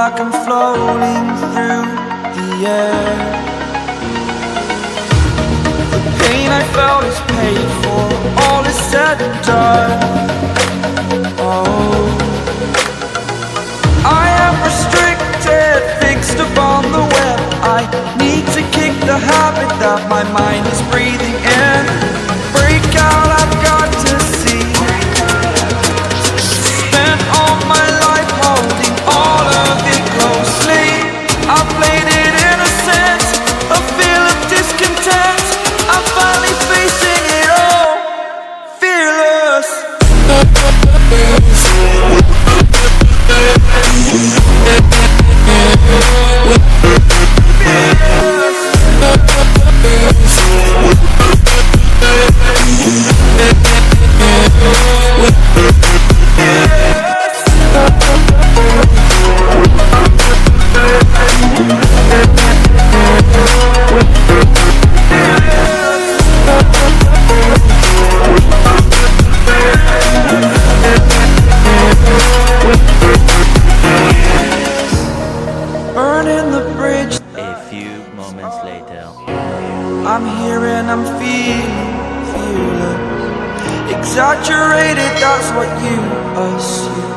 like I'm floating through the air. The pain I felt is paid for, all is said and done. Oh, I am restricted, fixed upon the web. I need to kick the habit that my mind is breathing in. Break out, I've got to see. Spent all my life holding all of it closely. I played it innocent, a feel of discontent. I'm finally facing it all, fearless. Burning the bridge. A few moments later. I'm here and I'm feeling fearless. Exaggerated, that's what you assume.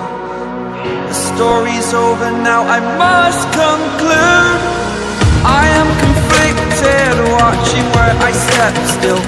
The story's over now, I must conclude. I am conflicted, watching where I step still.